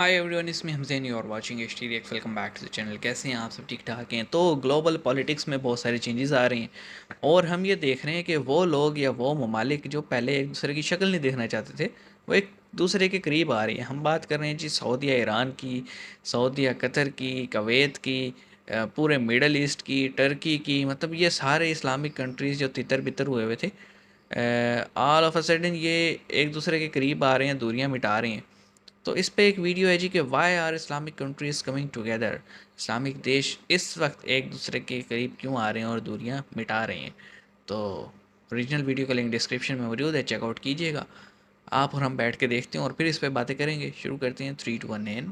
Hi everyone, इसमें हम ज़ैन और watching H T react. Welcome back to the channel. कैसे हैं आप सब? ठीक ठाक हैं? तो ग्लोबल पॉलिटिक्स में बहुत सारी चेंजेस आ रही हैं और हम ये देख रहे हैं कि वो लोग या वो ममालिक जो पहले एक दूसरे की शक्ल नहीं देखना चाहते थे, वो एक दूसरे के करीब आ रही हैं। हम बात कर रहे हैं जी सऊदीया ईरान की, सऊदीया कतर की, कवैत की, पूरे मिडल ईस्ट की, टर्की की। मतलब ये सारे इस्लामिक कंट्रीज़ जो तितर बितर हुए हुए थे, ऑल ऑफ अ सडन ये एक दूसरे के करीब आ रहे हैं, दूरियां मिटा रहे हैं। तो इस पे एक वीडियो है जी कि why are Islamic countries coming together. Islamic देश इस वक्त एक दूसरे के करीब क्यों आ रहे हैं और दूरियां मिटा रहे हैं। तो ओरिजिनल वीडियो का लिंक डिस्क्रिप्शन में मौजूद है, चेकआउट कीजिएगा। आप और हम बैठ के देखते हैं और फिर इस पर बातें करेंगे। शुरू करते हैं 3 2 1 एन।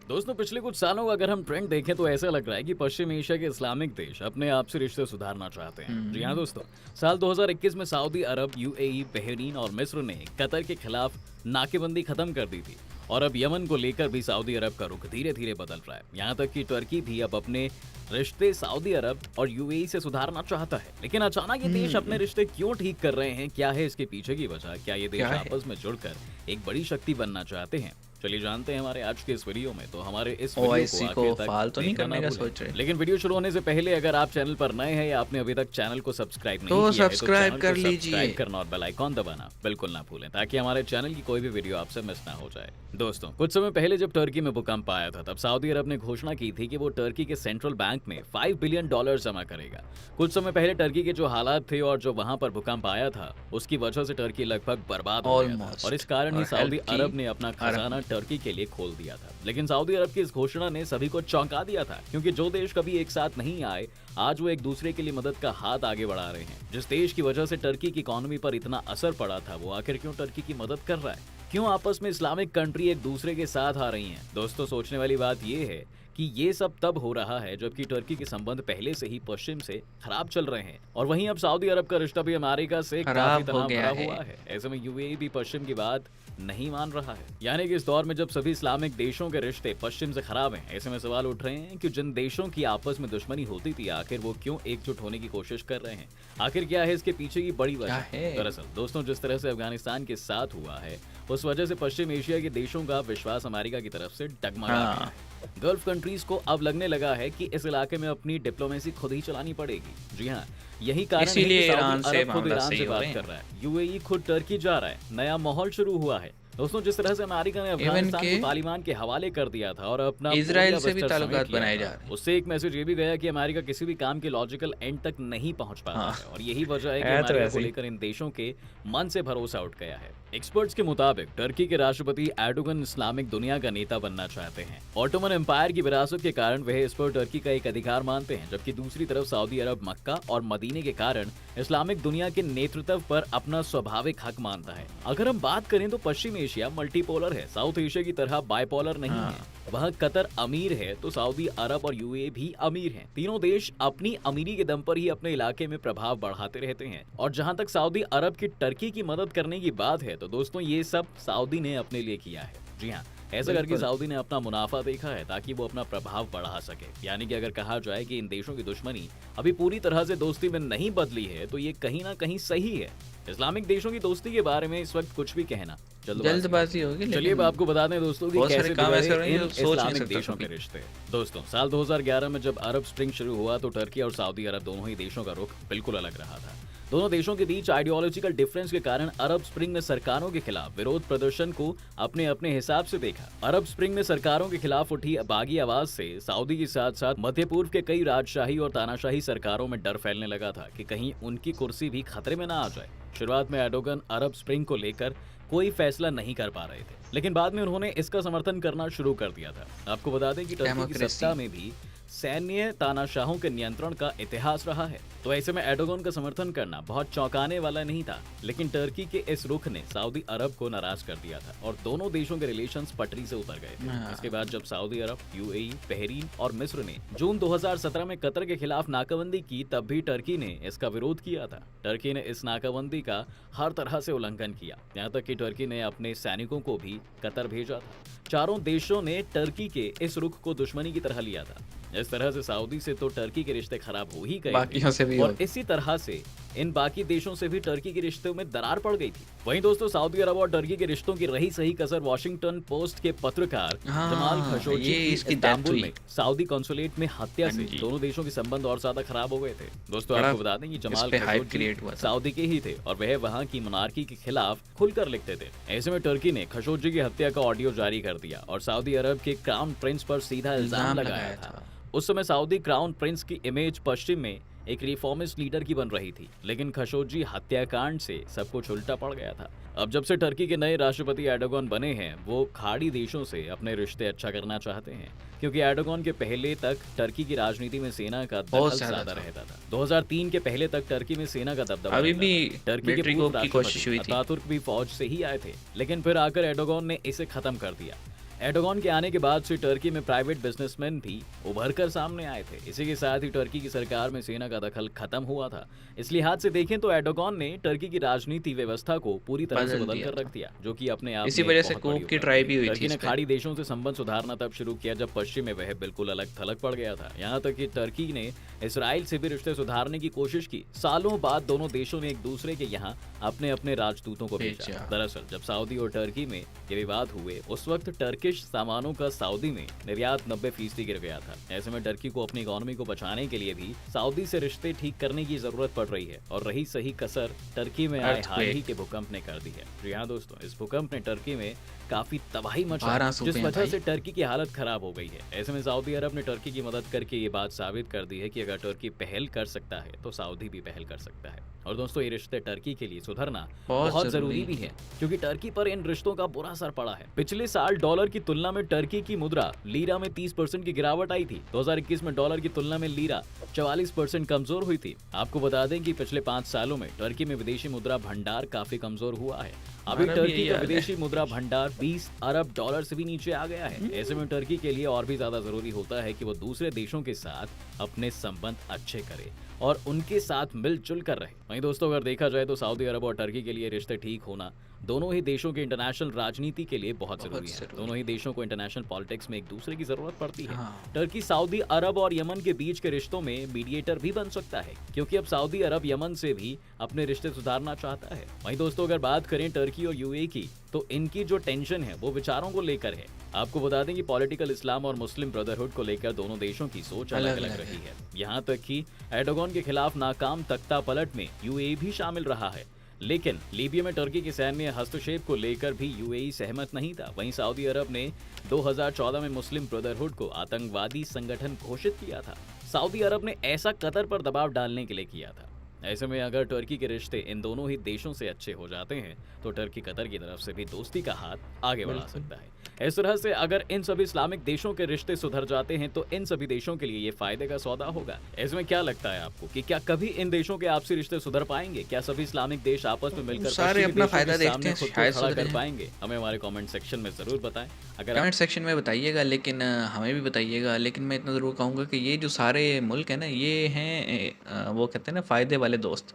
दोस्तों, पिछले कुछ सालों का अगर हम ट्रेंड देखें तो ऐसा लग रहा है कि पश्चिम एशिया के इस्लामिक देश अपने आपसी रिश्ते सुधारना चाहते हैं। जी हाँ दोस्तों, साल 2021 में सऊदी अरब, यूएई, बहरीन और मिस्र ने कतर के खिलाफ नाकेबंदी खत्म कर दी थी और अब यमन को लेकर भी सऊदी अरब का रुख धीरे धीरे बदल रहा है। यहाँ तक कि टर्की भी अब अपने रिश्ते सऊदी अरब और यूएई से सुधारना चाहता है। लेकिन अचानक ये देश अपने रिश्ते क्यों ठीक कर रहे हैं? क्या है इसके पीछे की वजह? क्या ये देश क्या है? आपस में जुड़कर एक बड़ी शक्ति बनना चाहते हैं? चलिए जानते हैं हमारे आज के इस वीडियो में। तो हमारे इस वीडियो ओआईसी को को आखिर तक फाल तो नहीं देखना ना करने का भूलें। सोच रहे? लेकिन वीडियो शुरू होने से पहले अगर आप चैनल पर नए हैं या आपने अभी तक चैनल को सब्सक्राइब नहीं तो किया है तो सब्सक्राइब चैनल कर को लीजिए। सब्सक्राइब करना और बेल आइकॉन दबाना बिल्कुल ना भूलें ताकि हमारे चैनल की कोई भी वीडियो आपसे मिस ना हो जाए। दोस्तों, कुछ समय पहले जब टर्की में भूकंप आया था तब सऊदी अरब ने घोषणा की थी कि वो टर्की के सेंट्रल बैंक में $5 बिलियन जमा करेगा। कुछ समय पहले टर्की के जो हालात थे और जो वहां पर भूकंप आया था उसकी वजह से टर्की लगभग बर्बाद हो गया था और इस ऑलमोस्ट। कारण ही और सऊदी हेल्प की अरब ने अपना अरब खजाना ने। टर्की के लिए खोल दिया था। लेकिन सऊदी अरब की इस घोषणा ने सभी को चौंका दिया था, क्योंकि जो देश कभी एक साथ नहीं आए आज वो एक दूसरे के लिए मदद का हाथ आगे बढ़ा रहे हैं। जिस देश की वजह से टर्की की इकोनॉमी पर इतना असर पड़ा था वो आखिर क्यों टर्की की मदद कर रहा है? क्यों आपस में इस्लामिक कंट्री एक दूसरे के साथ आ रही हैं? दोस्तों, सोचने वाली बात यह है कि ये सब तब हो रहा है जबकि टर्की के संबंध पहले से ही पश्चिम से खराब चल रहे हैं और वहीं अब सऊदी अरब का रिश्ता भी अमेरिका से काफी खराब हो तनाव गया भरा है। हुआ है। ऐसे में यूएई भी पश्चिम की बात नहीं मान रहा है। यानी कि इस दौर में जब सभी इस्लामिक देशों के रिश्ते पश्चिम से खराब हैं, ऐसे में सवाल उठ रहे हैं कि जिन देशों की आपस में दुश्मनी होती थी आखिर वो क्यों एकजुट होने की कोशिश कर रहे हैं? आखिर क्या है इसके पीछे की बड़ी क्या वजह? है? दरअसल दोस्तों, जिस तरह से अफगानिस्तान के साथ हुआ है उस वजह से पश्चिम एशिया के देशों का विश्वास अमेरिका की तरफ से डगमगा गया हाँ। है। गल्फ कंट्रीज को अब लगने लगा है कि इस इलाके में अपनी डिप्लोमेसी खुद ही चलानी पड़ेगी। जी हाँ, यही कारण है कि इसीलिए सऊदी ईरान से अरब खुद मामला ईरान सही से हो बात रहे कर हैं। रहा है, यूएई खुद टर्की जा रहा है, नया माहौल शुरू हुआ है। दोस्तों, जिस तरह से अमेरिका ने इवन अफगानिस्तान के को तालिबान के हवाले कर दिया था और अपना इजराइल बोरिया से भी बस्तर समेट ताल्लुकात लिया बनाए था, जा रहे हैं। उससे एक मैसेज ये भी गया कि अमेरिका किसी भी काम के लॉजिकल एंड तक नहीं पहुंच पाता हाँ। है और यही वजह है कि है तो अमेरिका को ऐसे ही। लेकर इन देशों के मन से भरोसा उठ गया है। एक्सपर्ट्स के मुताबिक टर्की के राष्ट्रपति एर्डोगन इस्लामिक दुनिया का नेता बनना चाहते हैं। ऑटोमन एम्पायर की विरासत के कारण वह इस पर टर्की का एक अधिकार मानते हैं, जबकि दूसरी तरफ सऊदी अरब मक्का और मदीने के कारण इस्लामिक दुनिया के नेतृत्व पर अपना स्वाभाविक हक मानता है। अगर हम बात करें तो पश्चिम एशिया मल्टीपोलर है, साउथ एशिया की तरह बाइपोलर नहीं हाँ। है। वह कतर अमीर है तो सऊदी अरब और यूएई भी अमीर हैं। तीनों देश अपनी अमीरी के दम पर ही अपने इलाके में प्रभाव बढ़ाते रहते हैं। और जहां तक सऊदी अरब की टर्की की मदद करने की बात है तो दोस्तों ये सब सऊदी ने अपने लिए किया है। जी हाँ, ऐसा करके बिल्कुल। सऊदी ने अपना मुनाफा देखा है ताकि वो अपना प्रभाव बढ़ा सके। यानी कि अगर कहा जाए कि इन देशों की दुश्मनी अभी पूरी तरह से दोस्ती में नहीं बदली है तो ये कहीं ना कहीं सही है। इस्लामिक देशों की दोस्ती के बारे में इस वक्त कुछ भी कहना जल्दबाजी होगी, चलिए अब लेकिन आपको बता दें दोस्तों कि बहुत सारे कैसे काम ऐसे हो बिगड़े रहे हैं इन जो सोच नहीं इस्लामिक सकता देशों के कभी। रिश्ते। दोस्तों, साल 2011 में जब अरब स्प्रिंग शुरू हुआ तो टर्की और सऊदी अरब दोनों ही देशों का रुख बिल्कुल अलग रहा था। दोनों देशों के बीच आइडियोलॉजिकल डिफरेंस के कारण अरब स्प्रिंग ने सरकारों के खिलाफ विरोध प्रदर्शन को अपने अपने हिसाब से देखा। अरब स्प्रिंग में सरकारों के खिलाफ उठी बागी आवाज से सऊदी के साथ साथ मध्य पूर्व के कई राजशाही और तानाशाही सरकारों में डर फैलने लगा था कि कहीं उनकी कुर्सी भी खतरे में ना आ जाए। शुरुआत में एर्डोगन अरब स्प्रिंग को लेकर कोई फैसला नहीं कर पा रहे थे, लेकिन बाद में उन्होंने इसका समर्थन करना शुरू कर दिया था। आपको बता दें कि टर्की की डेमोक्रेसी। सत्ता में भी सैन्य तानाशाहों के नियंत्रण का इतिहास रहा है, तो ऐसे में एर्डोगन का समर्थन करना बहुत चौंकाने वाला नहीं था। लेकिन टर्की के इस रुख ने सऊदी अरब को नाराज कर दिया था और दोनों देशों के रिलेशंस पटरी से उतर गए थे। हाँ। इसके बाद जब सऊदी अरब, यूएई, बहरीन और मिस्र ने जून 2017 में कतर के खिलाफ नाकाबंदी की तब भी टर्की ने इसका विरोध किया था। टर्की ने इस नाकाबंदी का हर तरह से उल्लंघन किया, यहाँ तक कि टर्की ने अपने सैनिकों को भी कतर भेजा था। चारों देशों ने टर्की के इस रुख को दुश्मनी की तरह लिया था। इस तरह से सऊदी से तो टर्की के रिश्ते खराब हो ही गए थे बाकियों से भी हो। और इसी तरह से इन बाकी देशों से भी टर्की के रिश्तों में दरार पड़ गई थी। वहीं दोस्तों सऊदी अरब और टर्की के रिश्तों की रही सही कसर वॉशिंगटन पोस्ट के पत्रकार जमाल हाँ, खशोगी ये की इसकी डेथ इस्तांबुल हुई। में सऊदी कॉन्सुलेट में हत्या हाँ से जी, दोनों देशों के संबंध और ज्यादा खराब हो गए थे। दोस्तों बड़ा आपको बता दें कि इस जमाल पे हाइप खशोगी क्रिएट हुआ था। सऊदी के ही थे और वह वहां की मोनार्की के खिलाफ खुलकर लिखते थे। ऐसे में टर्की ने खशोगी की हत्या का ऑडियो जारी कर दिया और सऊदी अरब के क्राउन प्रिंस पर सीधा इल्जाम लगाया था। उस समय सऊदी क्राउन प्रिंस की इमेज पश्चिम में एक रिफॉर्मिस्ट लीडर की बन रही थी, लेकिन खशोगी हत्याकांड से सब कुछ उल्टा पड़ गया था। अब जब से टर्की के नए राष्ट्रपति एर्डोगन बने हैं, वो खाड़ी देशों से अपने रिश्ते अच्छा करना चाहते हैं, क्योंकि एर्डोगन के पहले तक टर्की की राजनीति में सेना का बहुत दखल ज्यादा ज्यादा था। रहता था। 2003 के पहले तक टर्की में सेना का दबदबा अभी रहता भी था। टर्की के मिलिट्री पूर्व coup की कोशिश हुई राष्ट्रपति थी। अतातुर्क भी फौज से ही आए थे, लेकिन फिर आकर एर्डोगन ने इसे खत्म कर दिया। एर्डोगन के आने के बाद से टर्की में प्राइवेट बिजनेसमैन भी उभर कर सामने आए थे। इसी के साथ ही टर्की की सरकार में सेना का दखल खत्म हुआ था। इस लिहाज से देखें तो एर्डोगन ने टर्की की राजनीति व्यवस्था को पूरी तरह से बदल बदल दिया कर था। रख दिया, जो कि अपने आप इसी में वजह एक से बहुत बड़ी कूप की उपलब्धि ट्राई है। भी हुई थी टर्की इस ने पे। खाड़ी देशों से संबंध सुधारना तब शुरू किया जब पश्चिम में वह बिल्कुल अलग थलग पड़ गया था। यहाँ तक कि टर्की ने इसराइल से भी रिश्ते सुधारने की कोशिश की। सालों बाद दोनों देशों ने एक दूसरे के यहाँ अपने अपने राजदूतों को भेजा। दरअसल जब सऊदी और टर्की में ये विवाद हुए, उस वक्त टर्किश सामानों का सऊदी में निर्यात 90% गिर गया था। ऐसे में टर्की को अपनी इकोनॉमी को बचाने के लिए भी सऊदी से रिश्ते ठीक करने की जरूरत पड़ रही है और रही सही कसर टर्की में आए हाल ही के भूकंप ने कर दी है। जी हाँ दोस्तों, इस भूकंप ने टर्की में काफी तबाही मचा, जिस वजह से टर्की की हालत खराब हो गई है। ऐसे में सऊदी अरब ने टर्की की मदद करके ये बात साबित कर दी है कि अगर टर्की पहल कर सकता है तो सऊदी भी पहल कर सकता है। और दोस्तों ये रिश्ते टर्की के लिए सुधरना बहुत जरूरी भी है, क्योंकि टर्की पर इन रिश्तों का बुरा असर पड़ा है। पिछले साल डॉलर की तुलना में टर्की की मुद्रा लीरा में 30% की गिरावट आई थी। 2021 में डॉलर की तुलना में लीरा 44% कमजोर हुई थी। आपको बता दें कि पिछले 5 सालों में टर्की में विदेशी मुद्रा भंडार काफी कमजोर हुआ है। अभी टर्की का विदेशी मुद्रा भंडार 20 अरब डॉलर से भी नीचे आ गया है। ऐसे में टर्की के लिए और भी ज्यादा जरूरी होता है कि वो दूसरे देशों के साथ अपने संबंध अच्छे करे और उनके साथ मिलजुल कर रहे। वहीं दोस्तों अगर देखा जाए तो सऊदी अरब और टर्की के लिए रिश्ते ठीक होना दोनों ही देशों के इंटरनेशनल राजनीति के लिए बहुत जरूरी है। दोनों ही देशों को इंटरनेशनल पॉलिटिक्स में एक दूसरे की जरूरत पड़ती है। टर्की सऊदी अरब और यमन के बीच के रिश्तों में मीडिएटर भी बन सकता है, क्योंकि अब सऊदी अरब यमन से भी अपने रिश्ते सुधारना चाहता है। वहीं दोस्तों अगर बात करें टर्की और यूएई की, तो इनकी जो टेंशन है वो विचारों को लेकर है। आपको बता दें कि पॉलिटिकल इस्लाम और मुस्लिम ब्रदरहुड को लेकर दोनों देशों की सोच अलग अलग रही है। यहाँ तक कि एर्डोगन के खिलाफ नाकाम तख्ता पलट में यूएई भी शामिल रहा है। लेकिन लीबिया में टर्की के सैन्य हस्तक्षेप को लेकर भी यूएई सहमत नहीं था। वहीं सऊदी अरब ने 2014 में मुस्लिम ब्रदरहुड को आतंकवादी संगठन घोषित किया था। सऊदी अरब ने ऐसा कतर पर दबाव डालने के लिए किया था। ऐसे में अगर टर्की के रिश्ते इन दोनों ही देशों से अच्छे हो जाते हैं तो टर्की कतर की तरफ से भी दोस्ती का हाथ आगे बढ़ा सकता है। इस तरह से अगर इन सभी इस्लामिक देशों के रिश्ते सुधर जाते हैं तो इन सभी देशों के लिए ये फायदे का सौदा होगा। इसमें क्या लगता है आपको कि क्या कभी इन देशों के आपसी रिश्ते सुधर पाएंगे? क्या सभी इस्लामिक देश आपस में मिलकर सारे अपना फायदा देखते हैं, शायद खड़ा कर पाएंगे? हमें हमारे कमेंट सेक्शन में जरूर बताएं। अगर कमेंट सेक्शन में बताइएगा, लेकिन हमें भी बताइएगा। लेकिन मैं इतना ज़रूर कहूँगा कि ये जो सारे मुल्क हैं ना, ये हैं वो कहते हैं ना फ़ायदे वाले दोस्त।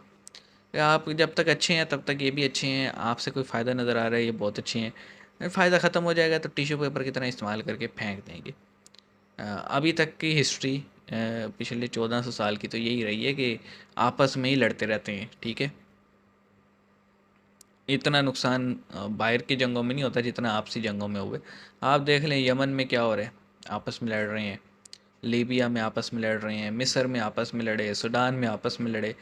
आप जब तक अच्छे हैं तब तक ये भी अच्छे हैं। आपसे कोई फ़ायदा नज़र आ रहा है, ये बहुत अच्छे हैं। फ़ायदा ख़त्म हो जाएगा तो टिश्यू पेपर की तरह इस्तेमाल करके फेंक देंगे। अभी तक की हिस्ट्री पिछले 1400 साल की तो यही रही है कि आपस में ही लड़ते रहते हैं। ठीक है, इतना नुकसान बाहर की जंगों में नहीं होता जितना आपसी जंगों में हुए। आप देख लें यमन में क्या हो रहा है, आपस में लड़ रहे हैं। लीबिया में आपस में लड़ रहे हैं, मिस्र में आपस में लड़े, सूडान में आपस में लड़े।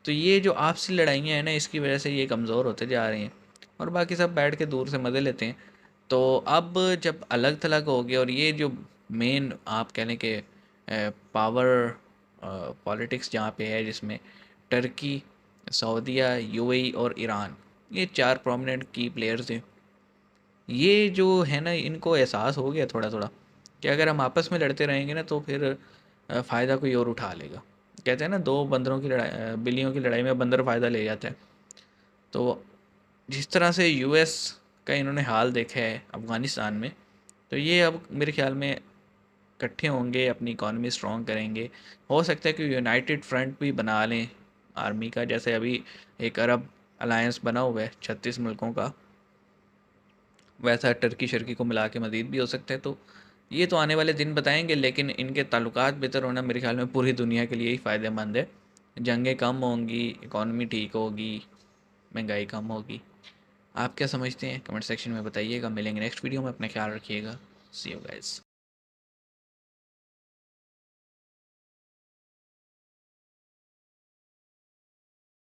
तो ये जो आपसी लड़ाइयाँ हैं ना, इसकी वजह से ये कमज़ोर होते जा रहे हैं और बाकी सब बैठ के दूर से मज़े लेते हैं। तो अब जब अलग थलग हो गए और ये जो मेन आप कह लें कि पावर पॉलिटिक्स जहाँ पे है, जिसमें टर्की, सऊदीया, यूएई और ईरान, ये 4 प्रोमिनेंट की प्लेयर्स हैं। ये जो है ना, इनको एहसास हो गया थोड़ा थोड़ा कि अगर हम आपस में लड़ते रहेंगे ना तो फिर फ़ायदा कोई और उठा लेगा। कहते हैं ना, दो बंदरों की लड़ाई, बिल्लियों की लड़ाई में बंदर फ़ायदा ले जाता है। तो जिस तरह से यूएस का इन्होंने हाल देखा है अफ़गानिस्तान में, तो ये अब मेरे ख्याल में इकट्ठे होंगे, अपनी इकॉनमी स्ट्रॉन्ग करेंगे। हो सकता है कि यूनाइटेड फ्रंट भी बना लें आर्मी का, जैसे अभी एक अरब अलायंस बना हुआ है 36 मुल्कों का, वैसा टर्की शर्की को मिला के मज़ीद भी हो सकता है। तो ये तो आने वाले दिन बताएंगे, लेकिन इनके ताल्लुकात बेहतर होना मेरे ख्याल में पूरी दुनिया के लिए ही फ़ायदेमंद है। जंगें कम होंगी, इकॉनमी ठीक होगी, महंगाई कम होगी। आप क्या समझते हैं? कमेंट सेक्शन में बताइएगा। मिलेंगे नेक्स्ट वीडियो में, अपना ख्याल रखिएगा। सी यू गाइस।